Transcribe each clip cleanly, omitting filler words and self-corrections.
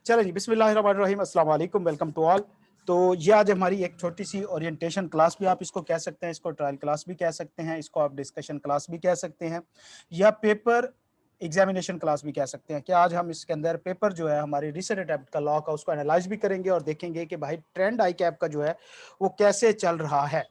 चलें जी, बिस्मिल्लाहिर्रहमानिर्रहीम, अस्सलाम वालेकुम, वेलकम टू ऑल। तो ये आज हमारी एक छोटी सी ओरिएंटेशन क्लास भी आप इसको कह सकते हैं, इसको ट्रायल क्लास भी कह सकते हैं, इसको आप डिस्कशन क्लास भी कह सकते हैं या पेपर एग्जामिनेशन क्लास भी कह सकते हैं कि आज हम इसके अंदर पेपर जो है हमारी रिसेंट अटेम्प्ट का लॉ का उसको एनालाइज भी करेंगे और देखेंगे कि भाई ट्रेंड आई कैप का जो है वो कैसे चल रहा है।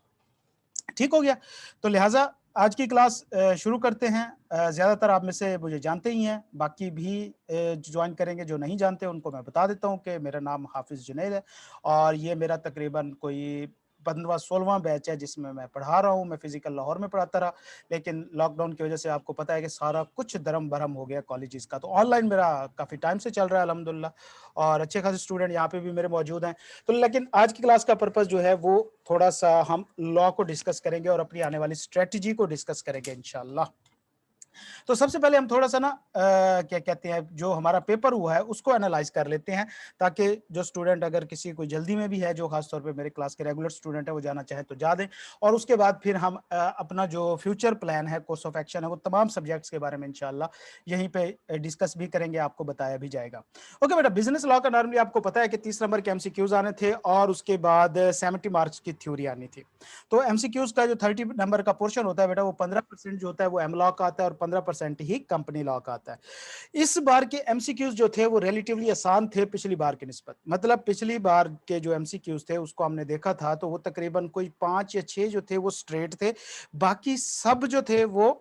ठीक हो गया। तो लिहाजा आज की क्लास शुरू करते हैं। ज़्यादातर आप में से मुझे जानते ही हैं, बाकी भी ज्वाइन करेंगे, जो नहीं जानते उनको मैं बता देता हूँ कि मेरा नाम हाफिज़ जुनैद है और ये मेरा तकरीबन कोई 15वां-16वां बैच है जिसमें मैं पढ़ा रहा हूँ। मैं फ़िज़िकल लाहौर में पढ़ाता रहा, लेकिन लॉकडाउन की वजह से आपको पता है कि सारा कुछ दरम-बरम हो गया कॉलेजेस का। तो ऑनलाइन मेरा काफ़ी टाइम से चल रहा है अल्हम्दुलिल्लाह और अच्छे खासे स्टूडेंट यहाँ पे भी मेरे मौजूद हैं। तो लेकिन आज की क्लास का पर्पस जो है वो थोड़ा-सा हम लॉ को डिस्कस करेंगे और अपनी आने वाली स्ट्रैटेजी को डिस्कस करेंगे इंशाअल्लाह। तो सबसे पहले हम थोड़ा-सा ना क्या कहते हैं, जो हमारा पेपर हुआ है उसको एनालाइज़ कर लेते हैं, ताकि जो स्टूडेंट अगर किसी कोई जल्दी में भी है, जो खास तौर पे मेरे क्लास के रेगुलर स्टूडेंट है, वो जाना चाहे तो जा दें और उसके बाद फिर हम अपना जो फ्यूचर प्लान है, कोर्स ऑफ एक्शन है, वो तमाम सब्जेक्ट्स के बारे में इंशाअल्लाह यहीं पे डिस्कस भी करेंगे, आपको बताया भी जाएगा। ओके बेटा, बिज़नेस लॉ का नॉर्मली आपको पता है कि 30 नंबर के एमसीक्यूज़ आने थे और उसके बाद 70 मार्क्स की थ्योरी आनी थी। तो एमसीक्यूज़ का जो 30 नंबर का पोर्शन होता है बेटा, वो 15% जो होता है वो एम लॉ का आता है और 15% ही कंपनी लॉ का आता है। इस बार के एमसीक्यूज़ जो थे वो रिलेटिवली आसान थे पिछली बार की निस्बत। मतलब पिछली बार के जो एमसीक्यूज़ थे उसको हमने देखा था तो वो तकरीबन कोई 5 या 6 जो थे वो स्ट्रेट थे। बाकी सब जो थे वो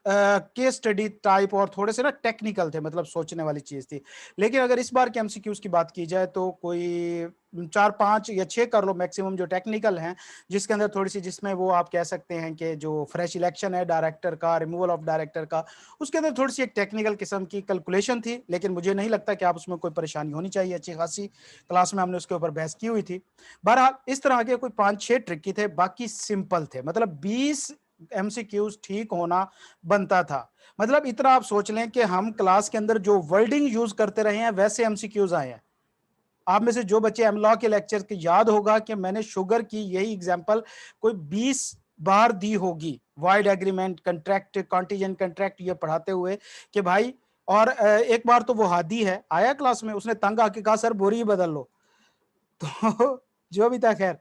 केस स्टडी टाइप और थोड़े से ना टेक्निकल थे, मतलब सोचने वाली चीज़ थी। लेकिन अगर इस बार के एमसीक्यूज़ की बात की जाए तो कोई 4-5 या 6 कर लो मैक्सिमम जो टेक्निकल हैं, जिसके अंदर थोड़ी-सी, जिसमें वो आप कह सकते हैं कि जो फ्रेश इलेक्शन है डायरेक्टर का, रिमूवल ऑफ डायरेक्टर का, उसके अंदर थोड़ी-सी एक टेक्निकल किस्म की कैलकुलेशन थी, लेकिन मुझे नहीं लगता कि आप उसमें कोई परेशानी होनी चाहिए, अच्छी खासी क्लास में हमने उसके ऊपर बहस की हुई थी। बहरहाल इस तरह के कोई 5-6 ट्रिकी थे, बाकी सिंपल थे, मतलब 20 एमसीक्यूज़ ठीक होना बनता था। मतलब इतना आप सोच लें कि हम क्लास के अंदर जो वर्डिंग यूज़ करते रहे हैं, वैसे एमसीक्यूज़ आए हैं। आप में से जो बच्चे एमलॉ के लेक्चर के याद होगा कि मैंने शुगर की यही एग्जांपल कोई 20 बार दी होगी, wide agreement, contract, contingent contract ये पढ़ाते हुए कि भाई। और एक बार तो वो हादी है, आया क्लास में, उसने तंग आके कहा सर बोरी ही बदल लो। तो जो भी था खैर।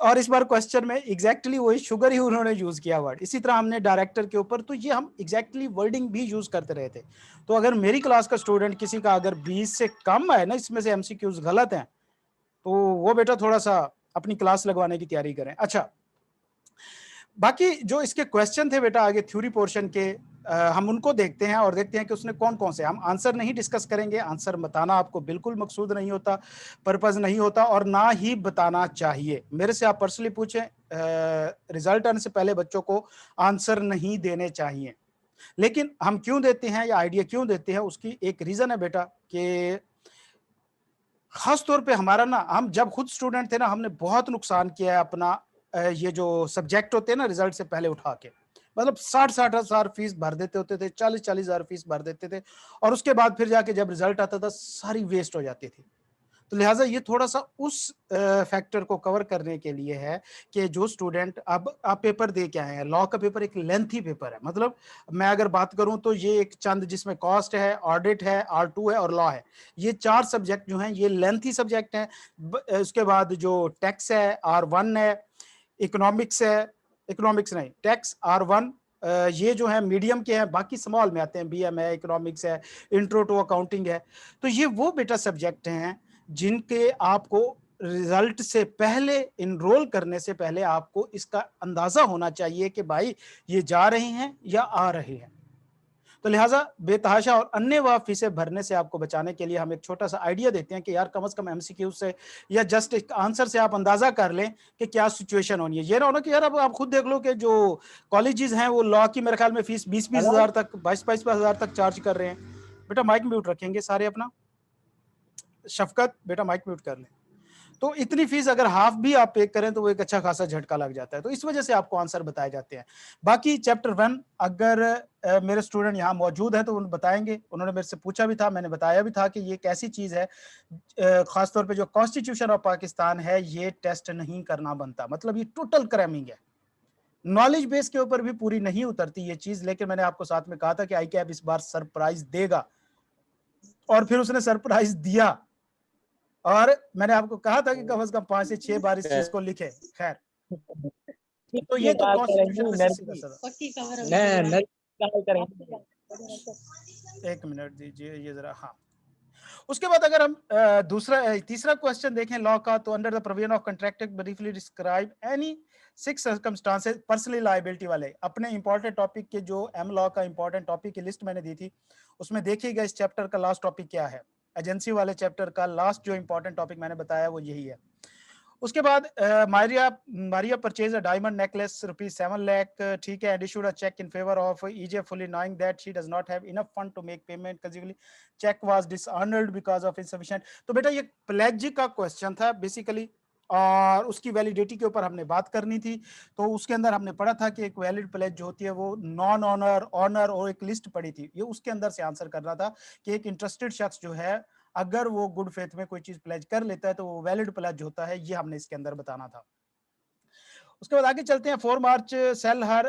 और इस बार क्वेश्चन में एग्जैक्टली वही शुगर ही उन्होंने यूज किया वर्ड। इसी तरह हमने डायरेक्टर के ऊपर, तो ये हम एग्जैक्टली वर्डिंग भी यूज करते रहे थे। तो अगर मेरी क्लास का स्टूडेंट किसी का अगर 20 से कम है ना, इसमें से एमसीक्यूज गलत हैं, तो वो बेटा थोड़ा सा अपनी क्लास लगवाने की तैयारी करें। अच्छा, बाकी जो इसके क्वेश्चन थे बेटा आगे थ्योरी पोर्शन के, हम उनको देखते हैं और देखते हैं कि उसने कौन कौन से, हम आंसर नहीं डिस्कस करेंगे, आंसर बताना आपको बिल्कुल मकसूद नहीं होता, पर्पज नहीं होता और ना ही बताना चाहिए। मेरे से आप पर्सनली पूछें, रिजल्ट आने से पहले बच्चों को आंसर नहीं देने चाहिए। लेकिन हम क्यों देते हैं या आइडिया क्यों देते हैं, उसकी एक रीजन है बेटा कि खास तौर पे हमारा ना, हम जब खुद स्टूडेंट थे ना, हमने बहुत नुकसान किया है अपना। ये जो सब्जेक्ट होते हैं ना रिजल्ट से पहले उठा के, मतलब 60-60 हजार फीस भर देते होते थे, 40-40 हजार फीस भर देते थे और उसके बाद फिर जाके जब रिजल्ट आता था सारी वेस्ट हो जाती थी। तो लिहाजा ये थोड़ा-सा उस फैक्टर को कवर करने के लिए है कि जो स्टूडेंट, अब आप पेपर दे के आए हैं, लॉ का पेपर एक लेंथी पेपर है। मतलब मैं अगर बात करूँ तो ये एक चंद, जिसमें कॉस्ट है, ऑडिट है, R2 है और लॉ है। ये 4 सब्जेक्ट जो हैं ये लेंथी सब्जेक्ट हैं। उसके बाद जो टैक्स है R1 है, इकोनॉमिक्स है, इकोनॉमिक्स नहीं, टैक्स R1, ये जो है मीडियम के हैं, बाकी स्मॉल में आते हैं, बीएम है, इकोनॉमिक्स है, इंट्रो टू अकाउंटिंग है। तो ये वो बेटा सब्जेक्ट हैं जिनके आपको रिजल्ट से पहले, इनरोल करने से पहले आपको इसका अंदाजा होना चाहिए कि भाई ये जा रहे हैं या आ रहे हैं। तो लिहाजा बेतहाशा और अन्य फीसें भरने से आपको बचाने के लिए हम एक छोटा सा आइडिया देते हैं कि यार कम से कम एमसीक्यू से या जस्ट एक आंसर से आप अंदाजा कर लें कि क्या सिचुएशन होनी है। ये ना होना कि यार अब आप खुद देख लो कि जो कॉलेजेस हैं वो लॉ की मेरे ख्याल में फीस 20-20 हजार तक, 22-22 हजार तक चार्ज कर रहे हैं। बेटा माइक म्यूट रखेंगे सारे अपना। शफकत बेटा माइक म्यूट कर लें। तो इतनी फीस अगर हाफ भी आप पे करें तो वो एक अच्छा खासा झटका लग जाता है। तो इस वजह से आपको आंसर बताए जाते हैं। बाकी चैप्टर 1 अगर मेरे स्टूडेंट यहाँ मौजूद हैं तो उन्हें बताएंगे। उन्होंने मेरे से पूछा भी था, मैंने बताया भी था कि ये एक ऐसी चीज है, खास तौर पे जो कॉन्स्टिट्यूशन ऑफ पाकिस्तान है ये टेस्ट नहीं करना बनता। मतलब ये टोटल क्रैमिंग है, नॉलेज बेस के ऊपर भी पूरी नहीं उतरती ये चीज। लेकिन मैंने आपको साथ में कहा था कि आई कैप इस बार सरप्राइज देगा और फिर उसने सरप्राइज दिया। और मैंने आपको कहा था कि कम से कम 5 से 6 बार इस चीज को लिखे। खैर, तो ये तो कॉन्स्टिट्यूशन में सीधा साधा। एक मिनट दीजिए ये जरा। हाँ, उसके बाद अगर हम तीसरा क्वेश्चन देखें लॉ का, तो under the provision of contract briefly describe any 6 circumstances personally liability वाले। अपने इंपॉर्टेंट टॉपिक के जो एम लॉ का इंपॉर्टेंट टॉपिक की लिस्ट मैंने दी थी, उसमें देखिएगा इस चैप्टर का लास्ट टॉपिक क्या है। एजेंसी वाले चैप्टर का लास्ट जो इंपॉर्टेंट टॉपिक मैंने बताया वो यही है। उसके बाद Maria purchase a diamond necklace ₹7 lakh, ठीक है, and issued a cheque in favour of EJ fully knowing that she does not have enough fund to make payment consumerly, cheque was dishonoured because of insufficient. तो बेटा ये pledge का question था basically, और उसकी validity के ऊपर हमने बात करनी थी। तो उसके अंदर हमने पढ़ा था कि एक वैलिड प्लेज जो होती है वो नॉन ऑनर, ऑनर और एक लिस्ट पड़ी थी। ये उसके अंदर से आंसर करना था कि एक इंटरेस्टेड शख्स जो है अगर वो गुड फेथ में कोई चीज प्लेज कर लेता है तो वो वैलिड प्लेज होता है, ये हमने इसके अंदर बताना था। उसके बाद आगे चलते हैं। 4 मार्च सेल हर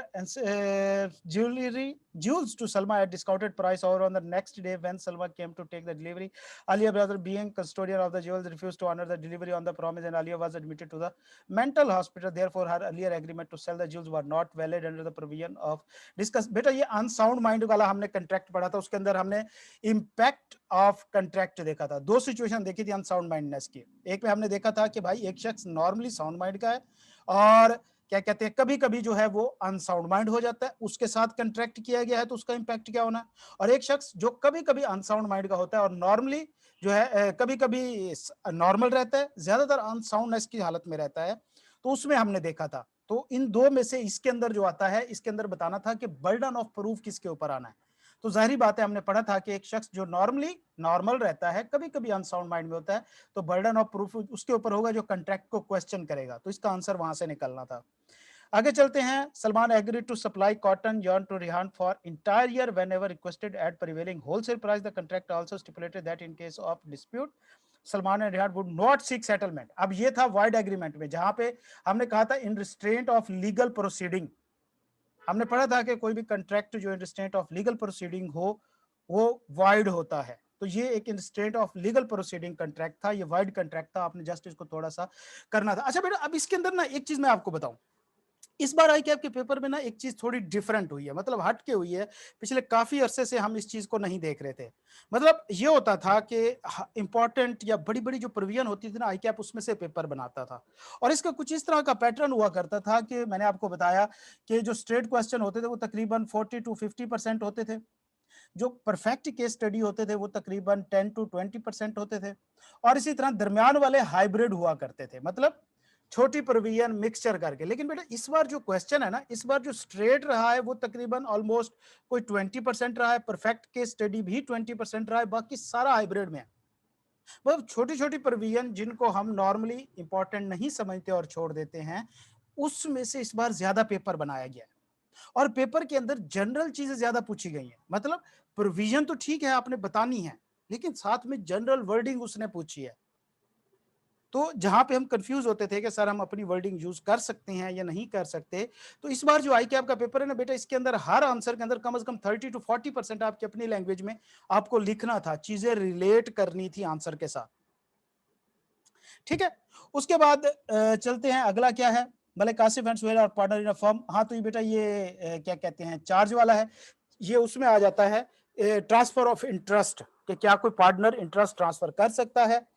jewels to Salma at discounted price, or on the next day when Salma came to take the delivery, Alia brother being custodian of the jewels refused to honor the delivery on the promise and Alia was admitted to the mental hospital. Therefore her earlier agreement to sell the jewels were not valid under the provision of discuss। बेटा ये unsound mind वाला हमने contract पढ़ा था, उसके अंदर हमने impact of contract देखा था। दो सिचुएशन देखी थी अनसाउंड माइंडनेस की। एक में हमने देखा था कि भाई एक शख्स नॉर्मली साउंड माइंड का है और क्या कहते हैं कभी कभी जो है वो अनसाउंड माइंड हो जाता है, उसके साथ कंट्रैक्ट किया गया है तो उसका इंपैक्ट क्या होना है। और एक शख्स जो कभी कभी अनसाउंड माइंड का होता है और नॉर्मली जो है कभी कभी नॉर्मल रहता है, ज्यादातर अनसाउंडनेस की हालत में रहता है, तो उसमें हमने देखा था। तो इन दो में से इसके अंदर जो आता है, इसके अंदर बताना था कि बर्डन ऑफ प्रूफ किसके ऊपर आना है। तो जाहिर बात है हमने पढ़ा था कि एक शख्स जो नॉर्मली नॉर्मल रहता है कभी कभी अनसाउंड माइंड में होता है, तो बर्डन ऑफ प्रूफ उसके ऊपर होगा जो कंट्रैक्ट को क्वेश्चन करेगा। तो इसका आंसर वहां से निकलना था। आगे चलते हैं। Salman agreed to supply cotton yarn to Rihan for entire year whenever requested at prevailing wholesale price. The contract also stipulated that in case of dispute Salman and Rihan would not seek settlement। अब ये था वाइड एग्रीमेंट में, जहां पे हमने कहा था इन restraint of legal proceeding. हमने पढ़ा था कि कोई भी कंट्रैक्ट जो इन रिस्ट्रेंट ऑफ लीगल प्रोसीडिंग हो वो वाइड होता है। तो ये एक instant of legal proceeding contract था, ये वाइड कंट्रैक्ट था, आपने जस्ट इसको थोड़ा सा करना था। अच्छा बेटा, अब इसके अंदर ना एक चीज मैं आपको बताऊं, इस बार आई कैप के पेपर में ना एक चीज थोड़ी डिफरेंट हुई है, मतलब हट के हुई है। पिछले काफी अरसे से हम इस चीज को नहीं देख रहे थे। मतलब ये होता था कि इंपॉर्टेंट या बड़ी बड़ी जो प्रोविजन होती थी ना आई कैप उसमें से पेपर बनाता था, और इसका कुछ इस तरह का पैटर्न हुआ करता था कि मैंने आपको बताया कि जो स्ट्रेट क्वेश्चन होते थे वो तकरीबन 40 to 50% होते थे, जो परफेक्ट केस स्टडी होते थे वो तकरीबन 10 to 20% होते थे, और इसी तरह दरमियान वाले हाइब्रिड हुआ करते थे, मतलब छोटी प्रोविजन मिक्सचर करके। लेकिन बेटा इस बार जो क्वेश्चन है ना, इस बार जो स्ट्रेट रहा है वो तकरीबन ऑलमोस्ट कोई 20% रहा है, परफेक्ट केस स्टडी भी 20% रहा है, बाकी सारा हाइब्रिड में है। मतलब छोटी छोटी प्रोविजन जिनको हम नॉर्मली इंपॉर्टेंट नहीं समझते और छोड़ देते हैं, उसमें से इस बार ज्यादा पेपर बनाया गया है, और पेपर के अंदर जनरल चीजें ज्यादा पूछी गई हैं। मतलब प्रोविजन तो ठीक है आपने बतानी है, लेकिन साथ में जनरल वर्डिंग उसने पूछी है। तो जहां पे हम कंफ्यूज होते थे कि सर हम अपनी वर्डिंग यूज कर सकते हैं या नहीं कर सकते, तो इस बार जो आई कैप का पेपर है ना बेटा, इसके अंदर हर आंसर के अंदर कम से कम 30 to 40% आपकी अपनी लैंग्वेज में आपको लिखना था, चीजें रिलेट करनी थी आंसर के साथ। ठीक है, उसके बाद चलते हैं अगला क्या है, मलिक आसिफ एंड सुहेल और पार्टनर इन अ फर्म। हाँ तो ये बेटा ये क्या कहते हैं चार्ज वाला है, ये उसमें आ जाता है ट्रांसफर ऑफ इंटरेस्ट, कि क्या कोई पार्टनर इंटरेस्ट ट्रांसफर कर सकता है।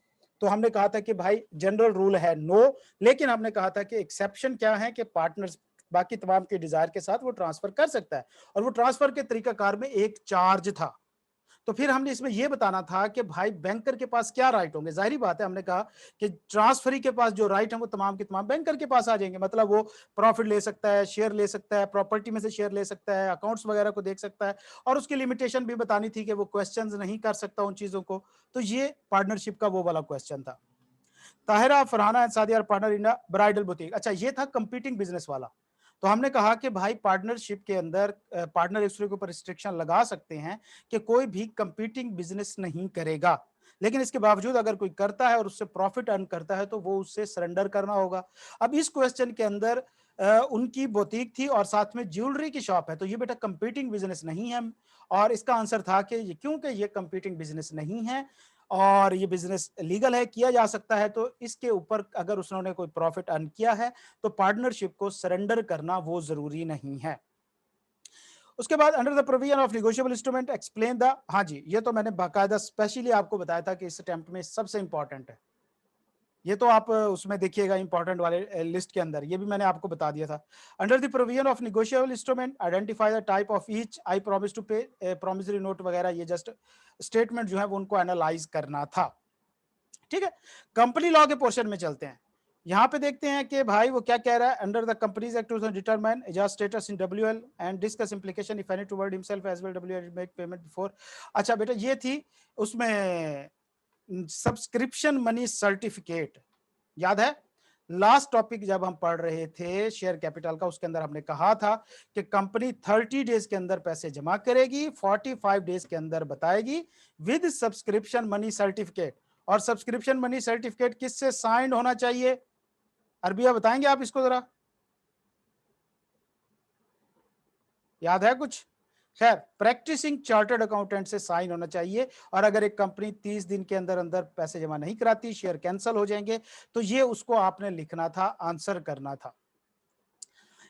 तो हमने कहा था कि भाई जनरल रूल है नो, लेकिन हमने कहा था कि एक्सेप्शन क्या है कि पार्टनर्स बाकी तमाम के डिजायर के साथ वो ट्रांसफर कर सकता है, और वो ट्रांसफर के तरीकाकार में एक चार्ज था। तो फिर हमने इसमें यह बताना था कि भाई बैंकर के पास क्या राइट होंगे। जाहिर बात है हमने कहा कि ट्रांसफरी के पास जो राइट है वो तमाम के तमाम बैंकर के पास आ जाएंगे, मतलब वो प्रॉफिट ले सकता है, शेयर ले सकता है, प्रॉपर्टी में से शेयर ले सकता है, अकाउंट्स वगैरह को देख सकता है, और उसकी लिमिटेशन भी बतानी थी कि वो क्वेश्चन नहीं कर सकता उन चीजों को। तो ये पार्टनरशिप का वो वाला क्वेश्चन था। Tahira Farhana and Sadia partner in bridal boutique. अच्छा ये था कंपीटिंग बिजनेस वाला। तो हमने कहा कि भाई पार्टनरशिप के अंदर पार्टनर एक दूसरे के ऊपर रिस्ट्रिक्शन लगा सकते हैं कि कोई भी कंपीटिंग बिजनेस नहीं करेगा, लेकिन इसके बावजूद अगर कोई करता है और उससे प्रॉफिट अर्न करता है तो वो उससे सरेंडर करना होगा। अब इस क्वेश्चन के अंदर उनकी बुटीक थी और साथ में ज्वेलरी की शॉप है, तो ये बेटा कंपीटिंग बिजनेस नहीं है, और इसका आंसर था कि क्योंकि ये कंपीटिंग बिजनेस नहीं है और ये बिजनेस लीगल है, किया जा सकता है, तो इसके ऊपर अगर उसने कोई प्रॉफिट अर्न किया है तो पार्टनरशिप को सरेंडर करना वो जरूरी नहीं है। उसके बाद under the provision of negotiable instrument explain the, हाँ जी, ये तो मैंने बाकायदा स्पेशली आपको बताया था कि इस अटेम्प्ट में सबसे इंपॉर्टेंट है। ये तो आप उसमें देखिएगा इंपॉर्टेंट वाले लिस्ट के अंदर, ये भी मैंने आपको बता दिया था। Under the provision of negotiable instrument identify the type of each, I promise to pay, promissory note वगैरह, ये जस्ट स्टेटमेंट जो है वो उनको एनालाइज करना था। ठीक है, कंपनी लॉ के पोर्शन में चलते हैं। यहाँ पे देखते हैं कि भाई वो क्या कह रहा है। Under the companies act determine Ejaz status in WL and discuss implication if any toward himself as well WL make payment before. अच्छा बेटा, ये थी उसमें सब्सक्रिप्शन मनी सर्टिफिकेट, याद है लास्ट टॉपिक जब हम पढ़ रहे थे शेयर कैपिटल का, उसके अंदर हमने कहा था कि कंपनी 30 डेज के अंदर पैसे जमा करेगी, 45 डेज के अंदर बताएगी विद सब्सक्रिप्शन मनी सर्टिफिकेट। और सब्सक्रिप्शन मनी सर्टिफिकेट किससे साइंड होना चाहिए? अरबिया बताएंगे आप इसको जरा, याद है कुछ? खैर, प्रैक्टिसिंग चार्टर्ड अकाउंटेंट से साइन होना चाहिए। और अगर एक कंपनी 30 दिन के अंदर अंदर पैसे जमा नहीं कराती, शेयर कैंसिल हो जाएंगे, तो ये उसको आपने लिखना था, आंसर करना था।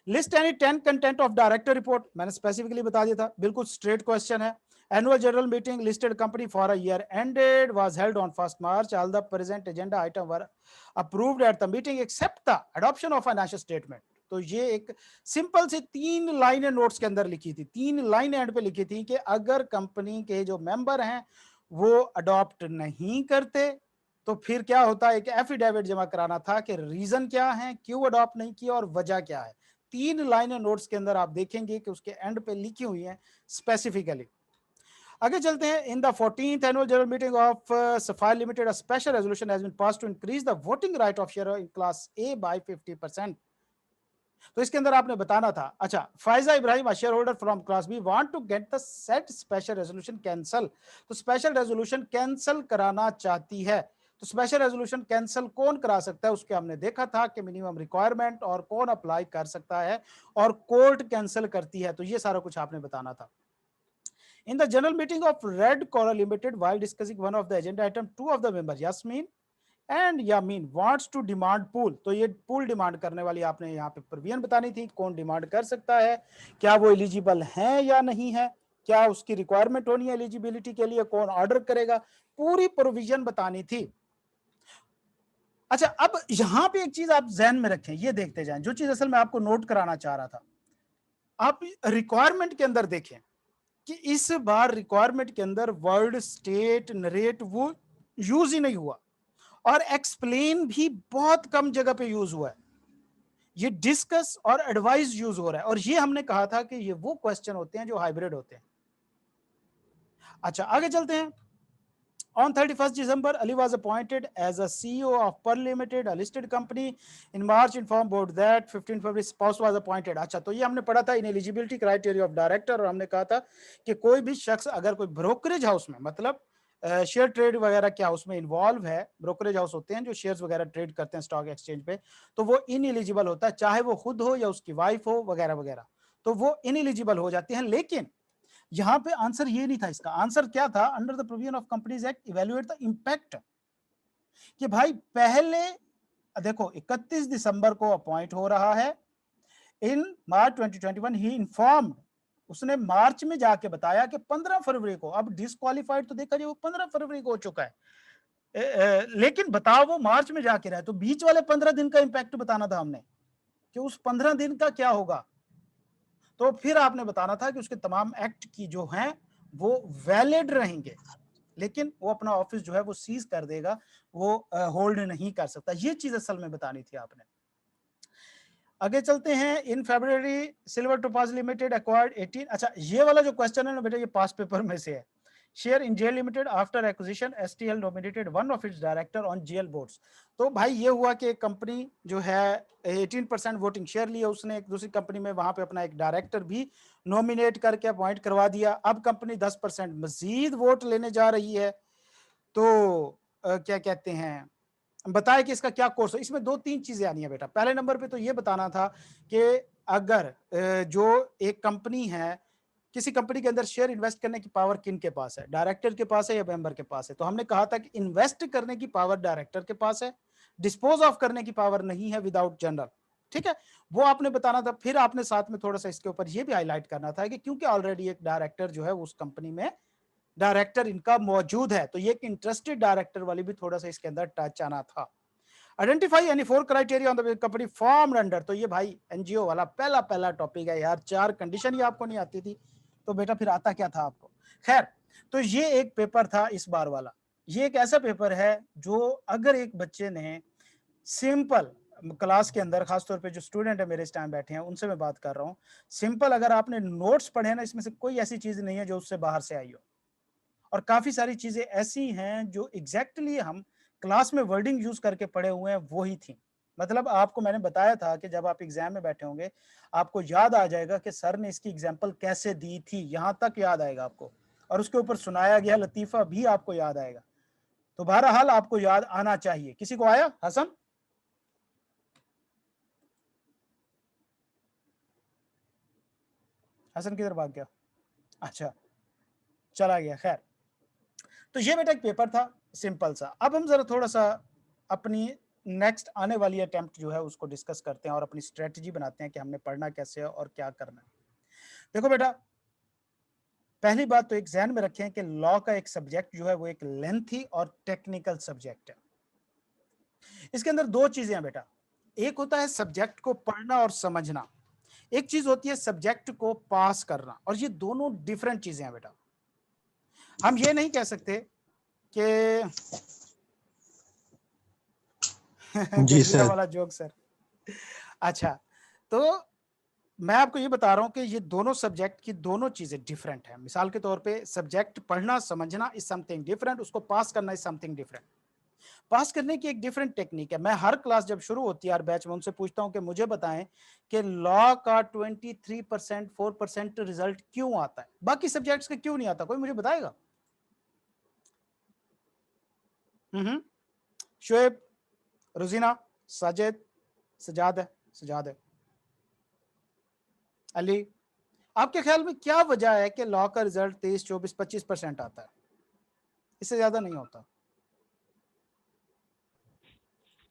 List any 10 content of director report, मैंने स्पेसिफिकली बता दिया था, बिल्कुल स्ट्रेट क्वेश्चन है। Annual general meeting listed company for a year ended was held on 1st March. All the present agenda item were approved at the meeting except the adoption of financial statement. तो ये एक simple सी 3 लाइनें notes के अंदर लिखी थी, 3 line and पे लिखी थी कि अगर कंपनी के जो मेंबर हैं वो अडॉप्ट नहीं करते तो फिर क्या होता है, एक एफिडेविट जमा कराना था कि रीजन क्या है, क्यों अडॉप्ट नहीं किया और वजह क्या है। 3 लाइनें नोट्स के अंदर आप देखेंगे कि उसके एंड पे लिखी हुई हैं स्पेसिफिकली। आगे चलते हैं। In the 14th annual general meeting of Sapphire Limited a special resolution has been passed to increase the voting right of share in class A by 50%। तो इसके अंदर आपने बताना था। अच्छा, Faiza Ibrahim a share holder from class B want to get the set special resolution cancel. तो special resolution cancel कराना चाहती है। तो स्पेशल रेजोल्यूशन कैंसल कौन करा सकता है, उसके हमने देखा था कि मिनिमम रिक्वायरमेंट और कौन अप्लाई कर सकता है और कोर्ट कैंसल करती है। तो ये सारा कुछ आपने बताना था। In the general meeting of Red Coral Limited, while discussing one of the agenda item, two of the members, Yasmin and Yameen wants to demand pool. तो ये पूल डिमांड करने वाली आपने यहाँ पे प्रोविजन बतानी थी, कौन डिमांड कर सकता है, क्या वो एलिजिबल है या नहीं है, क्या उसकी रिक्वायरमेंट होनी है एलिजिबिलिटी के लिए, कौन ऑर्डर करेगा, पूरी प्रोविजन बतानी थी। अच्छा, अब यहां पे एक चीज आप जहन में रखें, ये देखते जाएं, जो चीज असल में आपको नोट कराना चाह रहा था। आप रिक्वायरमेंट के अंदर देखें कि इस बार रिक्वायरमेंट के अंदर वर्ड, स्टेट, नरेट वो यूज ही नहीं हुआ और एक्सप्लेन भी बहुत कम जगह पे यूज हुआ है। ये डिस्कस और एडवाइस यूज हो रहा है और ये हमने कहा था कि ये वो क्वेश्चन होते हैं जो हाइब्रिड होते हैं। अच्छा, आगे चलते हैं। On 31st December, Ali was appointed as a CEO of Pearl Limited, a listed company. In March, informed board that 15 February spouse was appointed. अच्छा, तो ये हमने पढ़ा था इनएलिजिबिलिटी क्राइटेरिया ऑफ डायरेक्टर, और हमने कहा था कि कोई भी शख्स अगर कोई ब्रोकरेज हाउस में, मतलब शेयर ट्रेड वगैरह क्या उसमें इन्वॉल्व है, ब्रोकरेज हाउस होते हैं जो शेयर्स वगैरह ट्रेड करते हैं स्टॉक एक्सचेंज पे, तो वो इनएलिजिबल होता है, चाहे वो खुद हो या उसकी वाइफ हो वगैरह वगैरह, तो वो इनएलिजिबल हो जाते हैं। लेकिन यहां पे आंसर ये नहीं था, इसका आंसर क्या था? Under the provision of companies act evaluate the impact, कि भाई पहले देखो 31 दिसंबर को अपॉइंट हो रहा है, इन मार्च 2021 ही इन्फॉर्म्ड, उसने मार्च में जाके बताया कि 15 फरवरी को, अब डिस्क्वालीफाइड तो देखा जाए वो 15 फरवरी को हो चुका है, लेकिन बताओ वो मार्च में जाके रहा है, तो बीच वाले 15 दिन का इंपैक्ट बताना था हमने कि उस 15 दिन का क्या होगा। तो फिर आपने बताना था कि उसके तमाम एक्ट की जो हैं वो वैलिड रहेंगे, लेकिन वो अपना ऑफिस जो है वो सीज कर देगा, वो होल्ड नहीं कर सकता। ये चीज असल में बतानी थी आपने। आगे चलते हैं। इन फरवरी सिल्वर टोपाज लिमिटेड एक्वायर्ड 18, अच्छा ये वाला जो क्वेश्चन है ना बेटा, ये पास पेपर में से है। Share in JEL limited after acquisition STL nominated one of its director on JEL boards. तो भाई ये हुआ कि एक कंपनी जो है 18% वोटिंग शेयर लिया उसने एक दूसरी कंपनी में, वहां पे अपना एक डायरेक्टर भी नॉमिनेट करके अपॉइंट करवा दिया। अब कंपनी 10% मजीद वोट लेने जा रही है, तो क्या कहते हैं, बताए कि इसका क्या कोर्स है। इसमें 2-3 चीजें आनी है बेटा। पहले नंबर पे तो ये बताना था कि अगर जो एक कंपनी है किसी कंपनी के अंदर शेयर इन्वेस्ट करने की पावर किन के पास है, डायरेक्टर के पास है या मेंबर के पास है? तो हमने कहा था कि इन्वेस्ट करने की पावर डायरेक्टर के पास है, डिस्पोज ऑफ करने की पावर नहीं है विदाउट जनरल। ठीक है, वो आपने बताना था। फिर आपने साथ में थोड़ा सा इसके ऊपर ये भी हाईलाइट करना था कि क्योंकि ऑलरेडी एक डायरेक्टर जो है उस कंपनी में डायरेक्टर इनका मौजूद है, तो ये एक इंटरेस्टेड डायरेक्टर वाली भी थोड़ा सा इसके अंदर टच आना था। Identify any 4 criteria on the company formed under, तो ये भाई एनजीओ वाला पहला पहला टॉपिक है यार। 4 कंडीशन ही आपको नहीं आती थी तो बेटा फिर आता क्या था आपको? खैर, तो ये एक पेपर था इस बार वाला। ये एक ऐसा पेपर है जो अगर एक बच्चे ने सिंपल क्लास के अंदर, खासतौर पे जो स्टूडेंट है मेरे इस टाइम बैठे हैं उनसे मैं बात कर रहा हूँ, सिंपल अगर आपने नोट्स पढ़े ना, इसमें से कोई ऐसी चीज नहीं है जो उससे बाहर से आई हो। और काफी सारी चीजें ऐसी हैं जो एग्जैक्टली हम क्लास में वर्डिंग यूज करके पढ़े हुए हैं वो ही थी। मतलब आपको मैंने बताया था कि जब आप एग्जाम में बैठे होंगे आपको याद आ जाएगा कि सर ने इसकी एग्जाम्पल कैसे दी थी, यहां तक याद आएगा आपको, और उसके ऊपर सुनाया गया लतीफा भी आपको याद आएगा। तो बहरहाल आपको याद आना चाहिए। किसी को आया? हसन, हसन किधर भाग गया? अच्छा, चला गया। खैर, तो ये बेटा एक पेपर था सिंपल सा। अब हम जरा थोड़ा सा अपनी नेक्स्ट आने वाली अटेम्प्ट जो है उसको डिस्कस करते हैं और अपनी स्ट्रेटजी बनाते हैं कि हमने पढ़ना कैसे है और क्या करना है। देखो बेटा, पहली बात तो एक ध्यान में रखें कि लॉ का एक सब्जेक्ट जो है वो एक लेंथी और टेक्निकल सब्जेक्ट है। इसके अंदर दो चीजें हैं बेटा, एक होता है सब्जेक्ट को पढ़ना और समझना, एक चीज होती है सब्जेक्ट को पास करना, और ये दोनों डिफरेंट चीजें हैं बेटा। हम ये नहीं कह सकते कि जी गलजिरा सर। वाला जोक सर। अच्छा, तो मैं आपको ये बता रहा हूं कि ये दोनों सब्जेक्ट की दोनों चीजें डिफरेंट हैं। मिसाल के तौर पे सब्जेक्ट पढ़ना समझना इज समथिंग डिफरेंट, उसको पास करना इज समथिंग डिफरेंट। पास करने की एक डिफरेंट टेक्निक है। मैं हर क्लास जब शुरू होती है हर बैच में उनसे पूछता हूं कि मुझे बताएं कि लॉ का 23% 4% रिजल्ट क्यों आता है, बाकी सब्जेक्ट्स का क्यों नहीं आता? कोई मुझे बताएगा? शुएब, रुजीना, साजिद, सजाद है, सजाद है, अली, आपके ख्याल में क्या वजह है कि लॉ का रिजल्ट 23 24 25% आता है, इससे ज्यादा नहीं होता?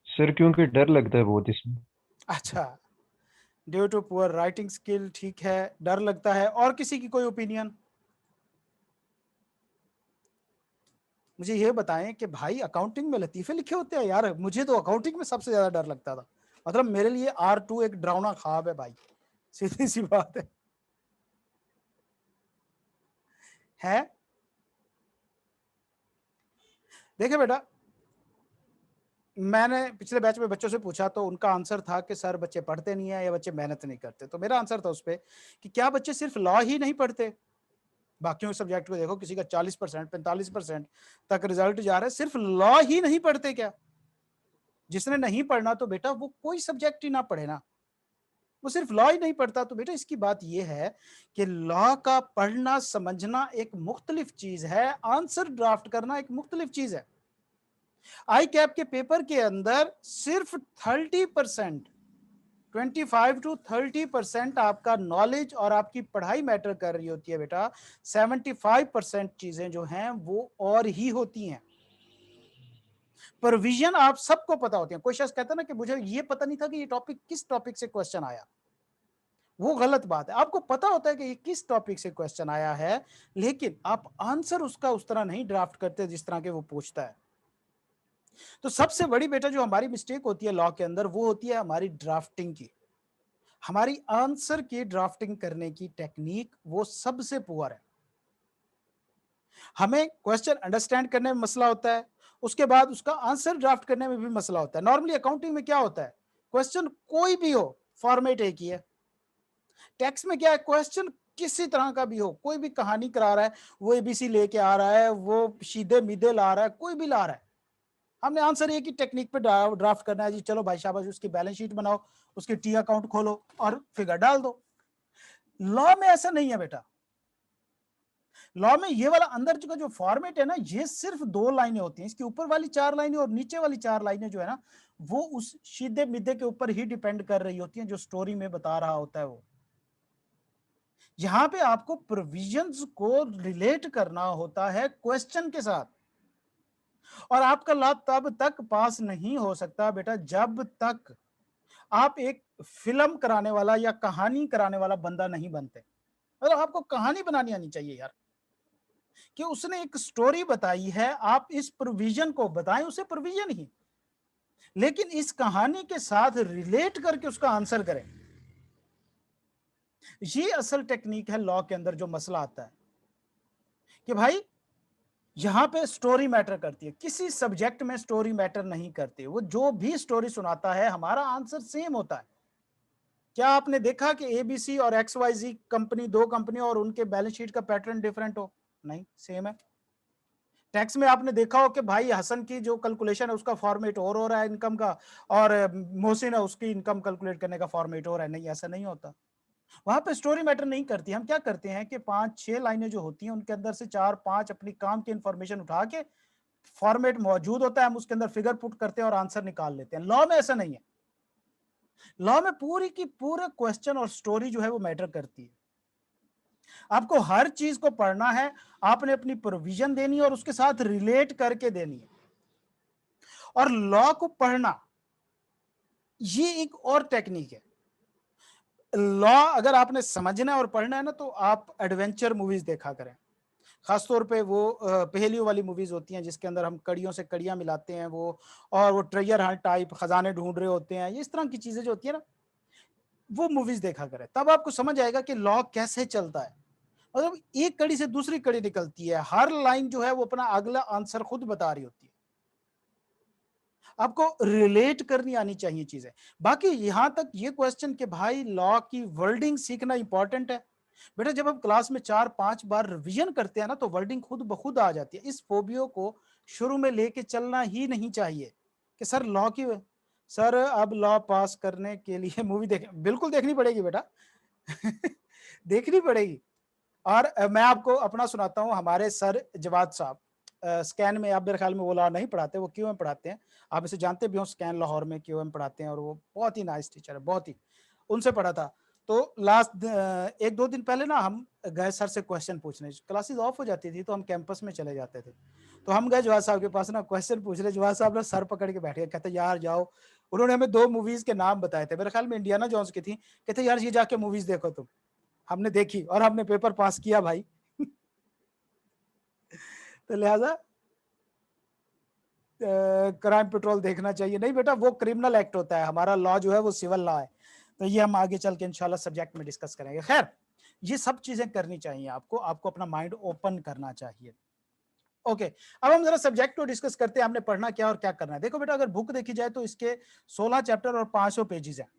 सर क्योंकि डर लगता है बहुत इसमें। अच्छा, due to poor writing skill, ठीक है, डर लगता है। और किसी की कोई ओपिनियन? मुझे ये बताएं कि भाई अकाउंटिंग में लतीफे लिखे होते हैं यार, मुझे तो अकाउंटिंग में सबसे ज्यादा डर लगता था। मतलब मेरे लिए R2 एक डरावना ख्वाब है भाई, सीधी सी बात है। देखिए बेटा, मैंने पिछले बैच में बच्चों से पूछा तो उनका आंसर था कि सर बच्चे पढ़ते नहीं है या बच्चे मेहनत नहीं करते। तो मेरा आंसर था उस पर कि क्या बच्चे सिर्फ लॉ ही नहीं पढ़ते? बाकियों सब्जेक्ट को देखो, किसी का 40% 45% तक रिजल्ट जा रहा है, सिर्फ लॉ ही नहीं पढ़ते क्या? जिसने नहीं पढ़ना तो बेटा वो कोई सब्जेक्ट ही ना पढ़े ना, वो सिर्फ लॉ ही नहीं पढ़ता। तो बेटा इसकी बात यह है कि लॉ का पढ़ना समझना एक मुख्तलिफ चीज है, आंसर ड्राफ्ट करना एक मुख्तलिफ चीज है। आई कैप के पेपर के अंदर सिर्फ 30%, 25 to 30% आपका नॉलेज और आपकी पढ़ाई मैटर कर रही होती है बेटा। 75% चीजें जो हैं वो और ही होती हैं। प्रोविजन आप सबको पता होती है। कोई शख्स कहता ना कि मुझे ये पता नहीं था कि ये टॉपिक किस टॉपिक से क्वेश्चन आया, वो गलत बात है। आपको पता होता है कि ये किस टॉपिक से क्वेश्चन आया है, लेकिन आप आंसर उसका उस तरह नहीं ड्राफ्ट करते जिस तरह के वो पूछता है। तो सबसे बड़ी बेटा जो हमारी मिस्टेक होती है लॉ के अंदर वो होती है हमारी ड्राफ्टिंग की। हमारी आंसर की ड्राफ्टिंग करने की टेक्निक वो सबसे पुअर है। हमें क्वेश्चन अंडरस्टैंड करने में मसला होता है, उसके बाद उसका आंसर ड्राफ्ट करने में भी मसला होता है। नॉर्मली अकाउंटिंग में क्या होता है, क्वेश्चन कोई भी हो फॉर्मेट एक ही है। टैक्स में क्या है, क्वेश्चन किसी तरह का भी हो, कोई भी कहानी करा रहा है, वो एबीसी लेके आ रहा है, वो सीधे मीधे ला रहा है, कोई भी ला रहा है, हमने आंसर एक ही टेक्निक पे ड्राफ्ट करना है जी। चलो भाई शाबाश, उसकी बैलेंस शीट बनाओ, उसके टी अकाउंट खोलो और फिगर डाल दो। लॉ में ऐसा नहीं है बेटा। लॉ में ये वाला अंदर का जो फॉर्मेट है ना, ये सिर्फ 2 लाइनें होती हैं। इसके ऊपर वाली 4 लाइनें और नीचे वाली 4 लाइनें जो है ना, वो उस सीधे मिद्धे के ऊपर ही डिपेंड कर रही होती हैं जो स्टोरी में बता रहा होता है वो। यहां पे आपको प्रोविजंस को रिलेट करना होता है क्वेश्चन के साथ, और आपका लॉ तब तक पास नहीं हो सकता बेटा जब तक आप एक फिल्म कराने वाला या कहानी कराने वाला बंदा नहीं बनते। मतलब आपको कहानी बनानी आनी चाहिए यार, कि उसने एक स्टोरी बताई है, आप इस प्रोविजन को बताएं, उसे प्रोविजन ही, लेकिन इस कहानी के साथ रिलेट करके उसका आंसर करें। ये असल टेक्निक है लॉ के अंदर। जो मसला आता है कि भाई यहां पे स्टोरी मैटर करती है, किसी सब्जेक्ट में स्टोरी मैटर नहीं करती। वो जो भी स्टोरी सुनाता है हमारा आंसर सेम होता है। क्या आपने देखा कि एबीसी और XYZ कंपनी, दो कंपनी, और उनके बैलेंस शीट का पैटर्न डिफरेंट हो? नहीं, सेम है। टैक्स में आपने देखा हो कि भाई हसन की जो कैलकुलेशन है उसका फॉर्मेट और हो रहा है इनकम का, और मोहसिन है उसकी इनकम कैलकुलेट करने का फॉर्मेट हो रहा है? नहीं, ऐसा नहीं होता। वहां पे स्टोरी मैटर नहीं करती। हम क्या करते हैं कि 5-6 लाइनें जो होती हैं उनके अंदर से 4-5 अपनी काम की इंफॉर्मेशन उठा के, फॉर्मेट मौजूद होता है, हम उसके अंदर फिगर पुट करते हैं और आंसर निकाल लेते हैं। लॉ में ऐसा नहीं है। लॉ में पूरी की पूरा क्वेश्चन और स्टोरी जो है वो मैटर करती है। आपको हर चीज को पढ़ना है, आपने अपनी प्रोविजन देनी है और उसके साथ रिलेट करके देनी है। और लॉ को पढ़ना ये एक और टेक्निक है। लॉ अगर आपने समझना है और पढ़ना है ना, तो आप एडवेंचर मूवीज देखा करें। खासतौर पे वो पहेलियों वाली मूवीज होती हैं जिसके अंदर हम कड़ियों से कड़ियां मिलाते हैं, वो और वो ट्रेजर हंट टाइप खजाने ढूंढ रहे होते हैं, ये इस तरह की चीजें जो होती है ना, वो मूवीज देखा करें। तब आपको समझ आएगा कि लॉ कैसे चलता है। मतलब एक कड़ी से दूसरी कड़ी निकलती है, हर लाइन जो है वो अपना अगला आंसर खुद बता रही होती है। आपको रिलेट करनी आनी चाहिए चीजें। बाकी यहां तक ये क्वेश्चन कि भाई लॉ की वर्डिंग सीखना इंपॉर्टेंट है। बेटा जब हम क्लास में 4-5 बार रिवीजन करते हैं ना, तो वर्डिंग खुद ब खुद आ जाती है। इस फोबियो को शुरू में लेके चलना ही नहीं चाहिए कि सर लॉ की, सर अब लॉ पास करने के लिए मूवी देख, बिल्कुल देखनी पड़ेगी बेटा। देखनी पड़ेगी। और मैं आपको अपना सुनाता हूँ। हमारे सर जवाद साहब स्कैन में, आप मेरे ख्याल में वो लॉ नहीं पढ़ाते, वो क्यूएम पढ़ाते हैं। आप इसे जानते भी हो, स्कैन लाहौर में क्यूएम पढ़ाते हैं, और वो बहुत ही नाइस टीचर है, बहुत ही। उनसे पढ़ा था। तो लास्ट 1-2 दिन पहले ना हम गए सर से क्वेश्चन पूछने। क्लासेस ऑफ हो जाती थी तो हम कैंपस में चले जाते थे। तो हम गए जवाद साहब के पास ना, क्वेश्चन पूछ रहे। जवाद साहब ना सर पकड़ के बैठ गए, कहते यार जाओ। उन्होंने हमें 2 मूवीज के नाम बताए थे, मेरे ख्याल में इंडियाना जोन्स की थी। कहते यार ये जाके मूवीज देखो तुम। हमने देखी और हमने पेपर पास किया भाई। तो लिहाजा क्राइम पेट्रोल देखना चाहिए। नहीं बेटा, वो क्रिमिनल एक्ट होता है, हमारा लॉ जो है वो सिविल लॉ है। तो ये हम आगे चल के इंशाल्लाह सब्जेक्ट में डिस्कस करेंगे। खैर, ये सब चीजें करनी चाहिए आपको आपको अपना माइंड ओपन करना चाहिए। ओके, अब हम जरा सब्जेक्ट को डिस्कस करते हैं, हमने पढ़ना क्या और क्या करना है। देखो बेटा, अगर बुक देखी जाए तो इसके 16 चैप्टर और 500 पेजेस हैं।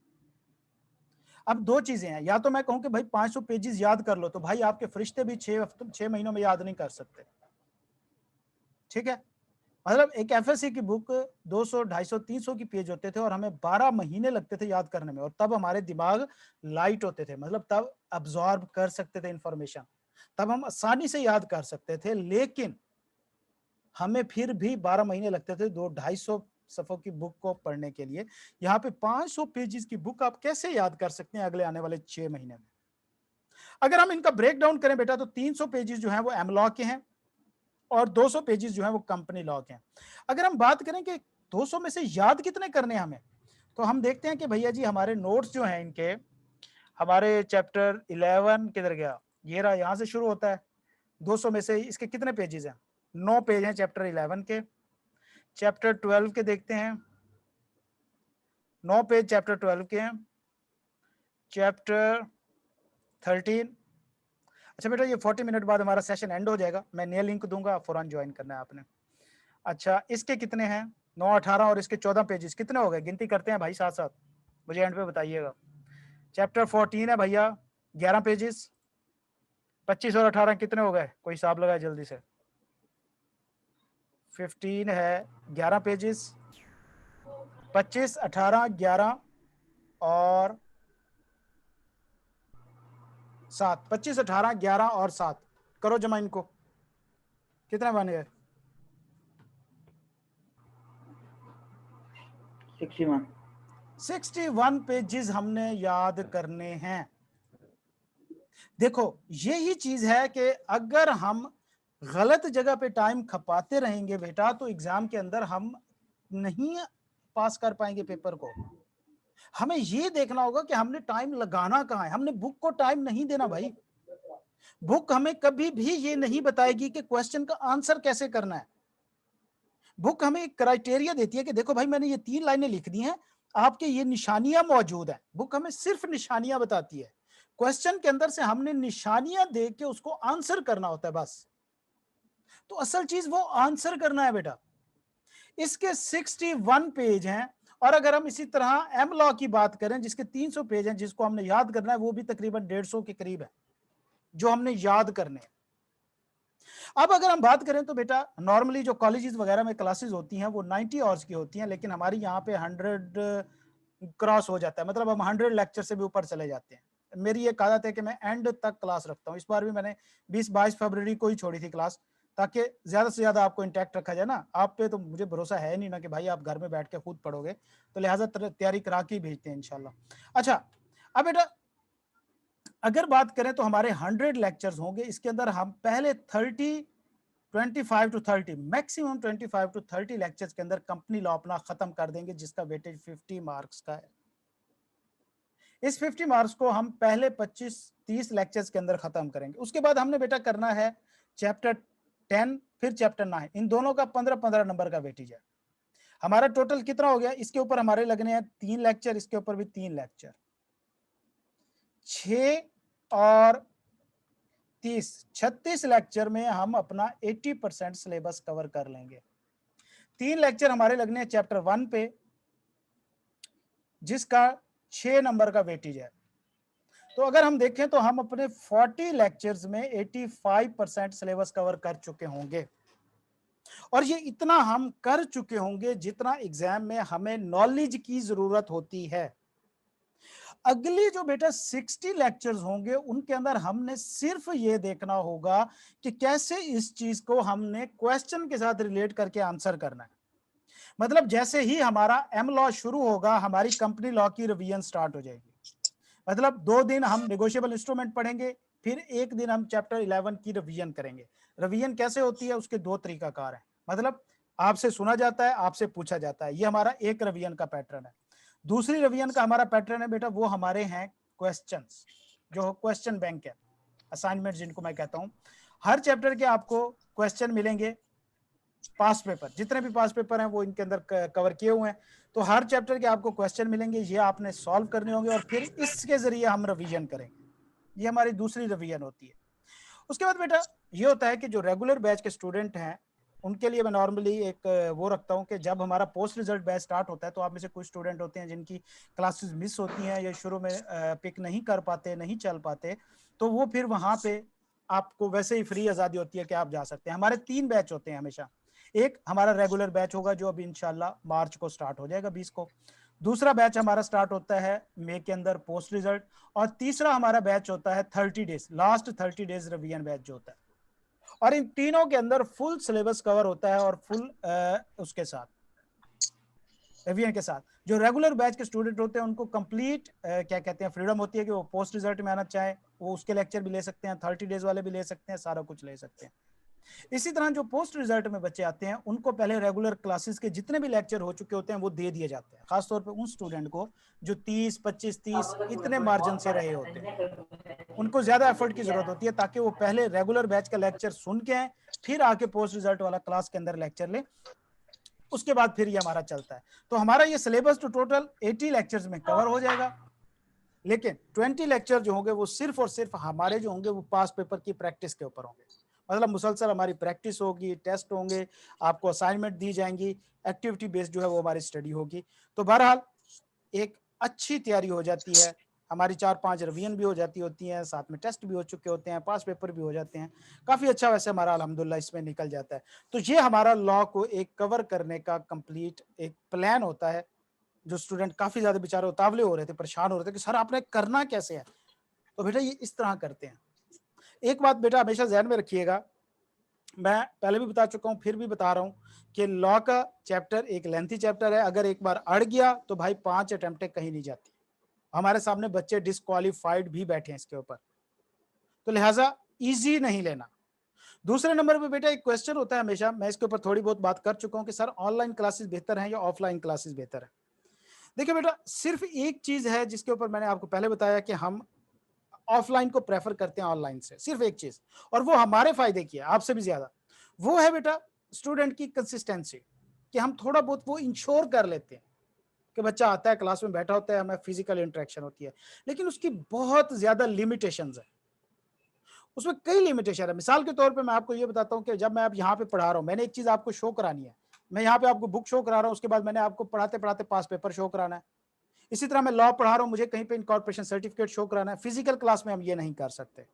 अब 2 चीजें हैं, या तो मैं कहूं कि भाई 500 पेजेस याद कर लो, तो भाई आपके फरिश्ते भी 6 महीनों में याद नहीं कर सकते। ठीक है, मतलब एक एफएससी की बुक 200, 250, 300 की पेज होते थे, और हमें 12 महीने लगते थे याद करने में, और तब हमारे दिमाग लाइट होते थे, मतलब तब अब्सॉर्ब कर सकते थे इंफॉर्मेशन, तब हम आसानी से याद कर सकते थे। लेकिन हमें फिर भी 12 महीने लगते थे 200-250 सफ़ों की बुक को पढ़ने के लिए। यहाँ पे 500 पेजेस की बुक आप कैसे याद कर सकते हैं अगले आने वाले 6 महीने में? अगर हम इनका ब्रेक डाउन करें बेटा, तो 300 पेजेस जो हैं वो एम लॉ के हैं, और 200 पेजेस जो है वो कंपनी लॉ के हैं। अगर हम बात करें कि 200 में से याद कितने करने हैं हमें, तो हम देखते हैं कि भैया जी हमारे नोट्स जो हैं इनके, हमारे चैप्टर 11 किधर गया, ये रहा, यहाँ से शुरू होता है। 200 में से इसके कितने पेजेस हैं? 9 पेज हैं चैप्टर 11 के। चैप्टर 12 के देखते हैं, 9 पेज चैप्टर 12 के हैं। चैप्टर 13, अच्छा बेटा ये 40 मिनट बाद हमारा सेशन एंड हो जाएगा, मैं नया लिंक दूंगा, फौरन ज्वाइन करना है आपने। अच्छा, इसके कितने हैं? 9, 18 और इसके 14 पेजेस, कितने हो गए? गिनती करते हैं भाई साथ साथ, मुझे एंड पे बताइएगा। चैप्टर 14 है भैया, 11 पेजेस। 25 और 18 कितने हो गए? कोई हिसाब लगाए जल्दी से। 15 है, 11 पेजेस। 25, 18, 11 और 7। 25, 18, 11 और 7, करो जमा इनको, कितने बन गए? 61 पेजेस हमने याद करने हैं। देखो यही चीज है कि अगर हम गलत जगह पे टाइम खपाते रहेंगे बेटा तो एग्जाम के अंदर हम नहीं पास कर पाएंगे पेपर को। हमें ये देखना होगा कि हमने टाइम लगाना कहाँ है, हमने बुक को टाइम नहीं देना भाई। बुक हमें कभी भी ये नहीं बताएगी कि क्वेश्चन का आंसर कैसे करना है। बुक हमें एक क्राइटेरिया देती है कि देखो भाई मैंने ये 3 लाइनें लिख दी हैं, आपके ये निशानियां मौजूद हैं। बुक हमें सिर्फ निशानियां बताती है, क्वेश्चन के अंदर से हमने निशानियां देख के उसको आंसर करना होता है बस। तो असल चीज वो आंसर करना है बेटा। इसके 61 पेज हैं, और अगर हम इसी तरह एम लॉ की बात करें जिसके 300 पेज हैं, जिसको हमने याद करना है, वो भी तकरीबन 150 के करीब है जो हमने याद करने हैं। अब अगर हम बात करें तो बेटा नॉर्मली जो कॉलेजेस वगैरह में क्लासेस होती हैं वो 90 आवर्स की होती हैं, लेकिन हमारी यहाँ पे 100 क्रॉस हो जाता है, मतलब हम 100 लेक्चर से भी ऊपर चले जाते हैं। मेरी ये आदत है कि मैं एंड तक क्लास रखता हूँ। इस बार भी मैंने 20-22 फरवरी को ही छोड़ी थी क्लास, ताकि ज्यादा से ज्यादा आपको इंटैक्ट रखा जाए ना। आप पे तो मुझे भरोसा है नहीं ना कि भाई आप घर में बैठ के खुद पढ़ोगे, तो लिहाजा तैयारी करा के ही भेजते हैं इंशाल्लाह। अच्छा, अब बेटा अगर बात करें तो हमारे 100 लेक्चर्स होंगे, इसके अंदर हम पहले 25 टू 30 मैक्सिमम 25 टू 30 लेक्चर्स के अंदर कंपनी लॉ अपना खत्म कर देंगे, जिसका वेटेज 50 मार्क्स का है। इस 50 मार्क्स को हम पहले 25-30 लेक्चर्स के अंदर खत्म करेंगे। उसके बाद हमने बेटा करना है चैप्टर 10 फिर चैप्टर 9, इन दोनों का 15-15 नंबर का वेटेज है। हमारा टोटल कितना हो गया, इसके ऊपर हमारे लगने हैं 3 लेक्चर, इसके ऊपर भी 3 लेक्चर, 6 और 36 लेक्चर में हम अपना 80% सिलेबस कवर कर लेंगे। 3 लेक्चर हमारे लगने हैं चैप्टर 1 पे, जिसका 6 नंबर का वेटेज है। तो अगर हम देखें तो हम अपने 40 लेक्चर्स में 85% सिलेबस कवर कर चुके होंगे, और ये इतना हम कर चुके होंगे जितना एग्जाम में हमें नॉलेज की जरूरत होती है। अगली जो बेटा 60 लेक्चर्स होंगे उनके अंदर हमने सिर्फ ये देखना होगा कि कैसे इस चीज को हमने क्वेश्चन के साथ रिलेट करके आंसर करना है। मतलब जैसे ही हमारा एम लॉ शुरू होगा, हमारी कंपनी लॉ की रिवीजन स्टार्ट हो जाएगी। मतलब 2 दिन हम नेगोशिएबल इंस्ट्रूमेंट पढ़ेंगे, फिर 1 दिन हम चैप्टर 11 की रिवीजन करेंगे। रिवीजन कैसे होती है, उसके 2 तरीकाकार हैं। मतलब आपसे सुना जाता है, आपसे पूछा जाता है, ये हमारा एक रिवीजन का पैटर्न है। दूसरी रिवीजन का हमारा पैटर्न है बेटा, वो हमारे हैं क्वेश्चंस, जो क्वेश्चन बैंक है, असाइनमेंट जिनको मैं कहता हूं। हर चैप्टर के आपको क्वेश्चन मिलेंगे, पास पेपर, जितने भी पास पेपर हैं वो इनके अंदर कवर किए हुए हैं। तो हर चैप्टर के आपको क्वेश्चन मिलेंगे, ये आपने सॉल्व करने होंगे, और फिर इसके जरिए हम रिवीजन करेंगे। ये हमारी दूसरी रिवीजन होती है। उसके बाद बेटा ये होता है कि जो रेगुलर बैच के स्टूडेंट हैं उनके लिए मैं नॉर्मली एक वो रखता हूं कि जब हमारा पोस्ट रिजल्ट बैच स्टार्ट होता है, तो आप में से कुछ स्टूडेंट होते हैं जिनकी क्लासेस मिस होती हैं या शुरू में पिक नहीं कर पाते, नहीं चल पाते, तो वो फिर वहां पे आपको वैसे ही फ्री आज़ादी होती है कि आप जा सकते हैं। हमारे 3 बैच होते हैं हमेशा। एक हमारा रेगुलर बैच होगा जो अभी इंशाल्लाह मार्च को स्टार्ट हो जाएगा 20 को। दूसरा बैच हमारा स्टार्ट होता है मई के अंदर पोस्ट रिजल्ट, और तीसरा हमारा बैच होता है 30 days, last 30 days revision batch जो होता है। और इन तीनों के अंदर फुल सिलेबस कवर होता है, और फुल उसके साथ रिवीजन के साथ। जो रेगुलर बैच के स्टूडेंट होते हैं उनको कंप्लीट क्या कहते हैं फ्रीडम होती है कि वो पोस्ट रिजल्ट में आना चाहे, वो उसके लेक्चर भी ले सकते हैं, 30 डेज वाले भी ले सकते हैं, सारा कुछ ले सकते हैं। इसी तरह जो पोस्ट रिजल्ट में बच्चे आते हैं उनको पहले रेगुलर क्लासेस के जितने भी लेक्चर हो चुके होते हैं वो दे दिए जाते हैं, खासतौर पे उन स्टूडेंट को जो 30, 25, 30 इतने मार्जिन से रहे होते हैं। उनको ज्यादा एफर्ट की जरूरत होती है ताकि वो पहले रेगुलर बैच का लेक्चर सुन के आए, फिर आके पोस्ट रिजल्ट वाला क्लास के अंदर लेक्चर ले, उसके बाद फिर ये हमारा चलता है। तो हमारा ये सिलेबस तो टोटल 80 लेक्चर्स में कवर हो जाएगा, लेकिन 20 लेक्चर जो होंगे वो सिर्फ और सिर्फ हमारे जो होंगे वो पास पेपर की प्रैक्टिस के ऊपर होंगे। मतलब मुसलसल हमारी प्रैक्टिस होगी, टेस्ट होंगे, आपको असाइनमेंट दी जाएंगी, एक्टिविटी बेस्ड जो है वो हमारी स्टडी होगी। तो बहरहाल एक अच्छी तैयारी हो जाती है हमारी, 4-5 रिवीजन भी हो जाती होती हैं, साथ में टेस्ट भी हो चुके होते हैं, पास पेपर भी हो जाते हैं, काफ़ी अच्छा वैसे हमारा अल्हम्दुलिल्लाह इसमें निकल जाता है। तो ये हमारा लॉ को एक कवर करने का कंप्लीट एक प्लान होता है। जो स्टूडेंट काफ़ी ज़्यादा बेचारे उतावले हो रहे थे, परेशान हो रहे थे कि सर आपने करना कैसे है, तो बेटा ये इस तरह करते हैं। एक बात बेटा हमेशा जहन में रखिएगा, मैं पहले भी बता चुका हूँ फिर भी बता रहा हूँ कि लॉ का चैप्टर एक लेंथी चैप्टर है। अगर एक बार अड़ गया तो भाई 5 अटेम्प्टें कहीं नहीं जाती। हमारे सामने बच्चे डिस्क्वालीफाइड भी बैठे हैं इसके ऊपर। तो लिहाजा इजी नहीं लेना। दूसरे नंबर पे बेटा एक क्वेश्चन होता है हमेशा, मैं इसके ऊपर थोड़ी बहुत बात कर चुका हूं कि सर ऑनलाइन क्लासेस बेहतर हैं या ऑफलाइन क्लासेस बेहतर है। देखिए बेटा, सिर्फ एक चीज है जिसके ऊपर मैंने आपको पहले बताया कि हम ऑफलाइन को प्रेफर करते हैं ऑनलाइन से, सिर्फ एक चीज, और वो हमारे फायदे की है आपसे भी ज्यादा। वो है बेटा स्टूडेंट की कंसिस्टेंसी, कि हम थोड़ा बहुत वो इंश्योर कर लेते हैं कि बच्चा आता है, क्लास में बैठा होता है, हमें फिजिकल इंटरेक्शन होती है, लेकिन उसकी बहुत ज्यादा लिमिटेशंस है, उसमें कई लिमिटेशन है। मिसाल के तौर पे मैं आपको ये बताता हूँ कि जब मैं अब यहाँ पे पढ़ा रहा हूँ, मैंने एक चीज आपको शो करानी है, मैं यहाँ पे आपको बुक शो करा रहा हूँ, उसके बाद मैंने आपको पढ़ाते पढ़ाते पास पेपर शो कराना है। इसी तरह मैं लॉ पढ़ा रहा हूँ, मुझे कहीं पे इनकॉर्पोरेशन सर्टिफिकेट शो कराना है। फिजिकल क्लास में हम ये नहीं कर सकते।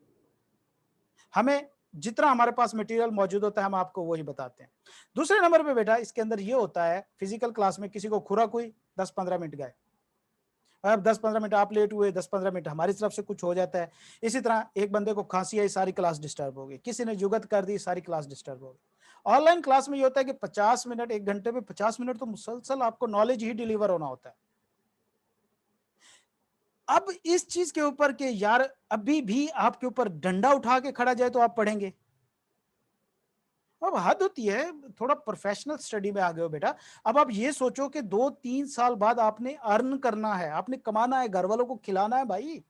हमें जितना हमारे पास मटेरियल मौजूद होता है हम आपको वही बताते हैं। दूसरे नंबर पे बेटा इसके अंदर ये होता है, फिजिकल क्लास में किसी को खुराक हुई, 10-15 मिनट गए। अब 10-15 मिनट आप लेट हुए, 10-15 मिनट हमारी तरफ से कुछ हो जाता है। इसी तरह एक बंदे को खांसी आई, सारी क्लास डिस्टर्ब हो गई, किसी ने जुगत कर दी, सारी क्लास डिस्टर्ब हो गई। ऑनलाइन क्लास में ये होता है कि 50 मिनट, 1 घंटे में 50 मिनट तो मुसलसल आपको नॉलेज ही डिलीवर होना होता है। अब इस चीज के ऊपर के यार अभी भी आपके ऊपर डंडा उठा के खड़ा जाए तो आप पढ़ेंगे? अब हद होती है, थोड़ा प्रोफेशनल स्टडी में आ गए हो बेटा। अब आप ये सोचो कि 2-3 साल बाद आपने अर्न करना है, आपने कमाना है, घर वालों को खिलाना है भाई।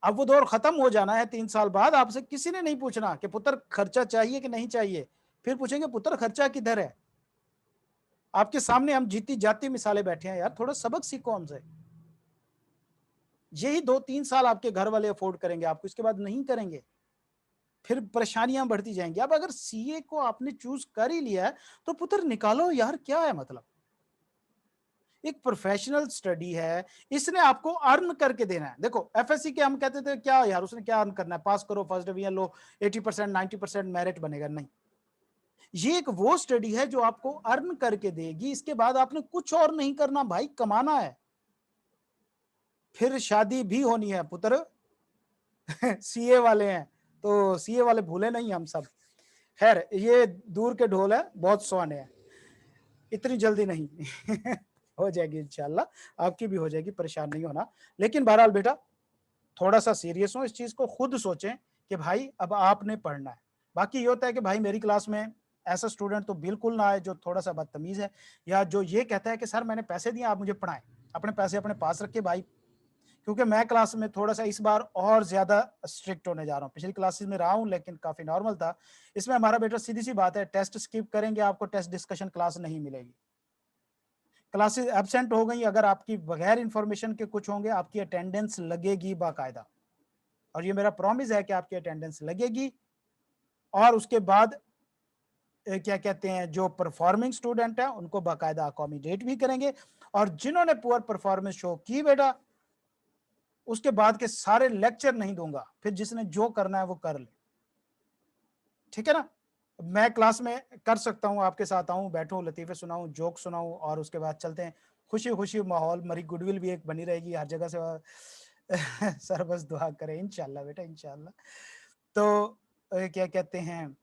अब वो दौर खत्म हो जाना है 3 साल बाद, आपसे किसी ने नहीं पूछना कि पुत्र खर्चा चाहिए कि नहीं चाहिए, फिर पूछेंगे पुत्र खर्चा किधर है। आपके सामने हम जीती जाती मिसालें बैठे हैं यार, थोड़ा सबक सीखो हमसे। यही 2-3 साल आपके घर वाले अफोर्ड करेंगे आपको, इसके बाद नहीं करेंगे, फिर परेशानियां बढ़ती जाएंगी। अब अगर सीए को आपने चूज कर ही लिया है तो पुत्र निकालो यार, क्या है मतलब। एक प्रोफेशनल स्टडी है, इसने आपको अर्न करके देना है। देखो एफएससी के हम कहते थे क्या यार उसने क्या अर्न करना है, पास करो, फर्स्ट डिवीजन लो, 80% 90% मेरिट बनेगा, नहीं। ये एक वो स्टडी है जो आपको अर्न करके देगी, इसके बाद आपने कुछ और नहीं करना भाई, कमाना है। फिर शादी भी होनी है पुत्र। सीए वाले हैं तो सीए वाले भूले नहीं हम सब। खैर ये दूर के ढोल है, बहुत सुहाने हैं, इतनी जल्दी नहीं। हो जाएगी इंशाल्लाह, आपकी भी हो जाएगी, परेशान नहीं होना। लेकिन बहरहाल बेटा थोड़ा सा सीरियस हो, इस चीज को खुद सोचें कि भाई अब आपने पढ़ना है। बाकी ये होता है कि भाई मेरी क्लास में ऐसा स्टूडेंट तो बिल्कुल ना आए जो थोड़ा सा बदतमीज है, या जो ये कहता है कि सर मैंने पैसे दिए आप मुझे पढ़ाएं। अपने पैसे अपने पास रखे भाई, क्योंकि मैं क्लास में थोड़ा सा इस बार और ज्यादा स्ट्रिक्ट होने जा रहा हूँ। पिछली क्लासेस में रहा हूँ लेकिन काफी नॉर्मल था। इसमें हमारा बेटा सीधी सी बात है, टेस्ट स्किप करेंगे आपको टेस्ट डिस्कशन क्लास नहीं मिलेगी। क्लासेस एब्सेंट हो गई अगर आपकी बगैर इंफॉर्मेशन के कुछ होंगे, आपकी अटेंडेंस लगेगी बाकायदा, और ये मेरा प्रॉमिस है कि आपकी अटेंडेंस लगेगी। और उसके बाद क्या कहते हैं, जो परफॉर्मिंग स्टूडेंट है उनको बाकायदा अकोमोडेट भी करेंगे, और जिन्होंने पुअर परफॉर्मेंस शो की बेटा उसके बाद के सारे लेक्चर नहीं दूंगा, फिर जिसने जो करना है वो कर ले, ठीक है ना। मैं क्लास में कर सकता हूँ, आपके साथ आऊँ, बैठूं, लतीफे सुनाऊं, जोक सुनाऊं, और उसके बाद चलते हैं। खुशी खुशी माहौल, मेरी गुडविल भी एक बनी रहेगी हर जगह से। सर बस दुआ करें, इंशाल्लाह बेटा इंशाल्लाह। तो क्या कहते हैं,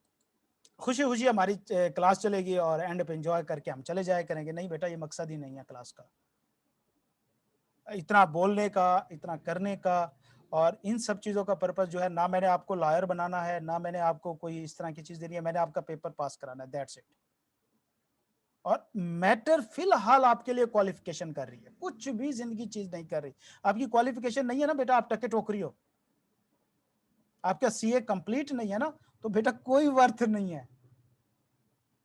खुशी खुशी हमारी क्लास चलेगी और एंड पे एंजॉय करके हम चले जाया करेंगे। नहीं बेटा, ये मकसद ही नहीं है क्लास का, इतना बोलने का, इतना करने का। और इन सब चीज़ों का पर्पस जो है, ना मैंने आपको लॉयर बनाना है, ना मैंने आपको कोई इस तरह की चीज़ देनी है, मैंने आपका पेपर पास कराना है, दैट्स इट। और मैटर फिलहाल आपके लिए क्वालिफिकेशन कर रही है, कुछ भी जिंदगी चीज नहीं कर रही। आपकी क्वालिफिकेशन नहीं है ना बेटा, आप टके टोकरी हो, आपका सीए कंप्लीट नहीं है ना, तो बेटा कोई वर्थ नहीं है।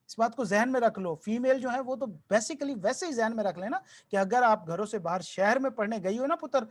इस बात को जहन में रख लो। फीमेल जो है वो तो बेसिकली वैसे ही जहन में रख लेना कि अगर आप घरों से बाहर शहर में पढ़ने गई हो ना पुत्र,